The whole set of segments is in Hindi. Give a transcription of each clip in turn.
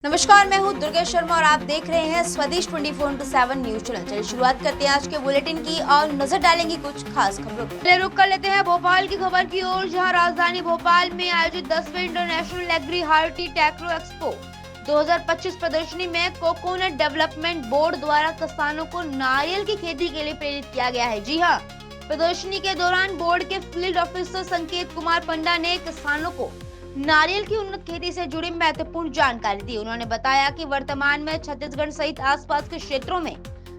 नमस्कार, मैं हूं दुर्गा शर्मा और आप देख रहे हैं स्वदेश 24/7 न्यूज चैनल। चलिए शुरुआत करते हैं आज के बुलेटिन की और नजर डालेंगे कुछ खास खबरों पर। रुक कर लेते हैं भोपाल की खबर की ओर, जहां राजधानी भोपाल में आयोजित 10वीं इंटरनेशनल एग्री हॉर्टिकल्चर एक्सपो 2025 प्रदर्शनी में कोकोनट डेवलपमेंट बोर्ड द्वारा किसानों को नारियल की खेती के लिए प्रेरित किया गया है। जी हाँ, प्रदर्शनी के दौरान बोर्ड के फील्ड ऑफिसर संकेत कुमार पंडा ने किसानों को नारियल की उन्नत खेती से जुड़ी महत्वपूर्ण जानकारी दी। उन्होंने बताया कि वर्तमान में छत्तीसगढ़ सहित आसपास के क्षेत्रों में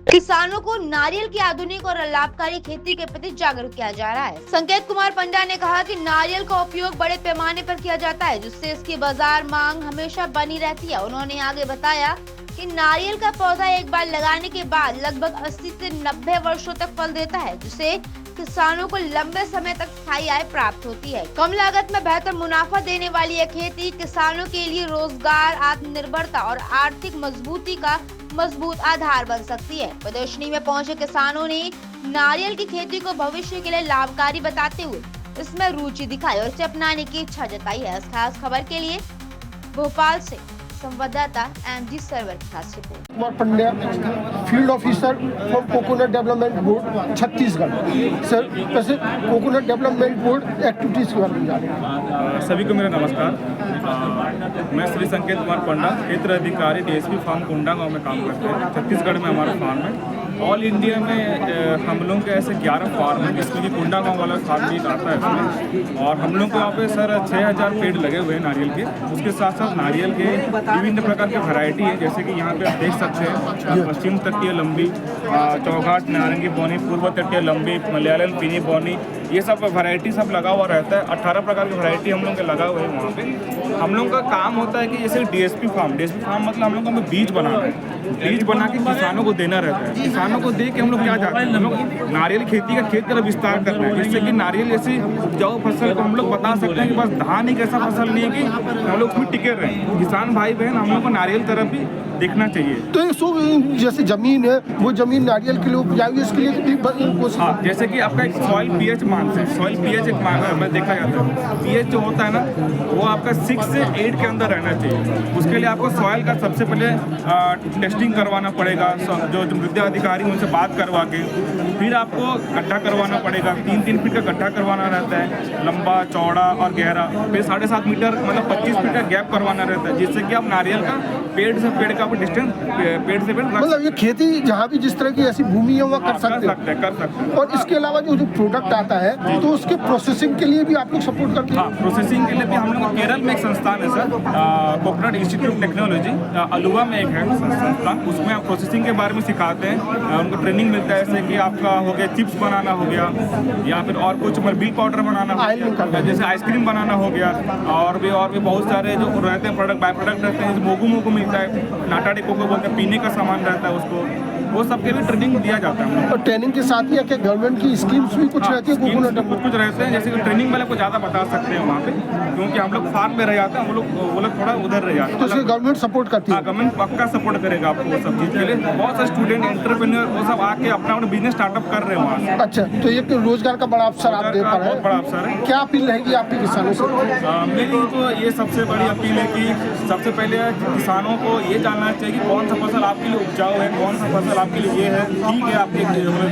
किसानों को नारियल की आधुनिक और लाभकारी खेती के प्रति जागरूक किया जा रहा है। संकेत कुमार पंडा ने कहा कि नारियल का उपयोग बड़े पैमाने पर किया जाता है, जिससे इसकी बाजार मांग हमेशा बनी रहती है। उन्होंने आगे बताया कि नारियल का पौधा एक बार लगाने के बाद लगभग 80 से 90 वर्षों तक फल देता है, जिससे किसानों को लंबे समय तक स्थायी आय प्राप्त होती है। कम लागत में बेहतर मुनाफा देने वाली यह खेती किसानों के लिए रोजगार, आत्मनिर्भरता और आर्थिक मजबूती का मजबूत आधार बन सकती है। प्रदर्शनी में पहुंचे किसानों ने नारियल की खेती को भविष्य के लिए लाभकारी बताते हुए इसमें रुचि दिखाई और इसे अपनाने की इच्छा जताई है। इस खास खबर के लिए भोपाल से संवाददाता एमजी सर्वर की खास report. Kumar Pandya, field officer from coconut development board Chhattisgarh. Sir, वैसे कोकोनट डेवलपमेंट बोर्ड एक्टिविटीज के बारे में जानें। सभी को मेरा नमस्कार। मैं श्री संकेत कुमार पंडा, क्षेत्र अधिकारी डीएसपी फार्म कुंडा गाँव में काम करते हैं। छत्तीसगढ़ में हमारा फार्म है। ऑल इंडिया में हम लोग के ऐसे 11 फार्म हैं, जिसमें कि कुंडा गाँव वाला फार्म भी आता है इसमें। और हम लोग के यहाँ पे सर 6000 पेड़ लगे हुए हैं नारियल के। उसके साथ साथ नारियल के विभिन्न प्रकार के वैरायटी है, जैसे कि यहाँ पे आप देख सकते हैं पश्चिम तटीय लंबी, चौघाट नारंगी बौनी, पूर्व तटीय लंबी, मलयालम पीनी बौनी, ये सब वैरायटी सब लगा हुआ रहता है। 18 प्रकार की वैरायटी हम लोग के लगा हुआ है वहाँ पे। हम लोग का काम होता है कि जैसे डीएसपी फार्म मतलब हम लोग का बीज बनाना है, बीज बना के किसानों को देना रहता है। किसानों को दे के हम लोग क्या चाहते हैं, हम लोग नारियल खेती का खेत का विस्तार करना है, जिससे कि नारियल ऐसी उपजाऊ फसल को हम लोग बता सकते हैं कि बस धान एक ऐसा फसल नहीं है कि हम लोग उसमें टिके रहे। किसान भाई बहन हम लोग को नारियल तरफ भी देखना चाहिए। तो जैसे जमीन है, वो जमीन नारियल के लिए उपजाऊ है, इसके लिए हाँ, जैसे कि आपका एक सॉइल पीएच मान से सॉइल पीएच एक में देखा जाता है। पीएच जो होता है ना, वो आपका 6 से 8 के अंदर रहना चाहिए। उसके लिए आपको सॉइल का सबसे पहले टेस्टिंग करवाना पड़ेगा, जो मृदा अधिकारी उनसे बात करवा के फिर आपको गड्ढा करवाना पड़ेगा। 3-3 फीट का गड्ढा करवाना रहता है, लंबा, चौड़ा और गहरा। फिर 7.5 मीटर मतलब 25 फीट का गैप करवाना रहता है, जिससे कि आप नारियल का पेड़ से पेड़ का डिस्टेंस पेड़ से पेड़ मतलब ये खेती जहाँ भी जिस तरह की ऐसी भूमि है वहाँ कर सकते हैं। और इसके अलावा जो प्रोडक्ट आता है तो उसके प्रोसेसिंग के लिए भी आप लोग सपोर्ट करते हैं? हाँ, प्रोसेसिंग के लिए भी हम लोग केरल में एक संस्थान है sir, coconut institute technology, Aluva में एक है संस्थान। उसमें आप प्रोसेसिंग के बारे में सिखाते हैं, उनको ट्रेनिंग मिलता है। जैसे कि आपका हो गया चिप्स बनाना हो गया, या फिर और कुछ मिल्क पाउडर बनाना हो गया, जैसे आइसक्रीम बनाना हो गया, और भी बहुत सारे जो रहते हैं प्रोडक्ट, बाय प्रोडक्ट रहते हैं, जैसे मोगू मिलता है, नाटा डेको को बोलते हैं, पीने का सामान रहता है उसको, वो सबके भी ट्रेनिंग दिया जाता है। और ट्रेनिंग के साथ ही क्या गवर्नमेंट की स्कीम्स भी कुछ रहती है? कुछ रहते हैं, जैसे कि ट्रेनिंग वाले को ज़्यादा बता सकते हैं वहाँ पे, क्योंकि हम लोग फार्म में रह जाते हैं, वो लोग थोड़ा उधर रह जाते हैं। तो इसलिए गवर्नमेंट सपोर्ट करती है? हाँ, गवर्नमेंट पक्का सपोर्ट करेगा आपको वो सब चीज़ के लिए। बहुत सारे स्टूडेंट, एंटरप्रेन्योर वो सब आके अपना बिजनेस स्टार्टअप कर रहे हैं वहाँ से। अच्छा, तो ये रोजगार का बड़ा अवसर आप दे पा रहे हैं। बहुत बड़ा अवसर है। क्या अपील रहेगी आपके किसानों से? मेरी तो ये सबसे बड़ी अपील है कि सबसे पहले किसानों को ये जानना चाहिए कि कौन सा फसल आपके लिए उपजाऊ है, कौन सा फसल आपके लिए ये है, ठीक है आपकी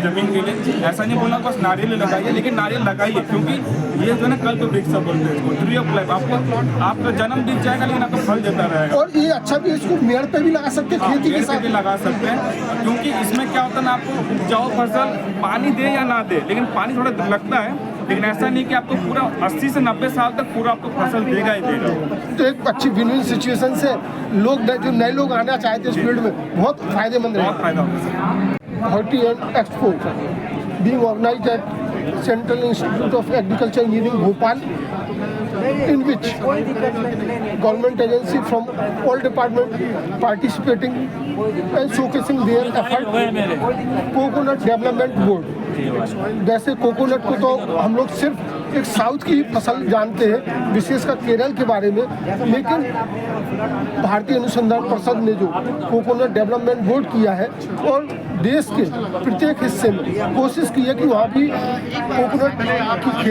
जमीन के लिए। ऐसा नहीं बोलना बस नारियल लगाइए, लेकिन नारियल लगाइए, क्योंकि ये जो है ना कल्प वृक्ष बोलते हैं इसको, ट्री ऑफ लाइफ। आपका जन्म बीत जाएगा लेकिन आपका फल देता रहेगा। और ये अच्छा भी, इसको मेड़ पे भी लगा सकते हैं, खेती के साथ भी लगा सकते हैं, क्योंकि इसमें क्या होता है ना, आपको उपजाऊ फसल पानी दे या ना दे, लेकिन पानी थोड़ा लगता है, लेकिन ऐसा नहीं कि आपको पूरा 80 से 90 साल तक पूरा आपको फसल देगा ही देगा। तो एक अच्छी विन-विन सिचुएशन से लोग जो नए लोग आना चाहते हैं इस फील्ड में, बहुत फायदेमंद है। बहुत फायदा होगा। Horti and expo being organized at Central Institute of Agriculture Engineering Bhopal, in which government agency from all department participating and showcasing their effort. Coconut development board, जैसे कोकोनट को तो हम लोग सिर्फ एक साउथ की फसल जानते हैं, विशेषकर केरल के बारे में, लेकिन भारतीय अनुसंधान परिषद ने जो कोकोनट डेवलपमेंट बोर्ड किया है और देश के प्रत्येक हिस्से में कोशिश की है कि वहाँ भी कोकोनट की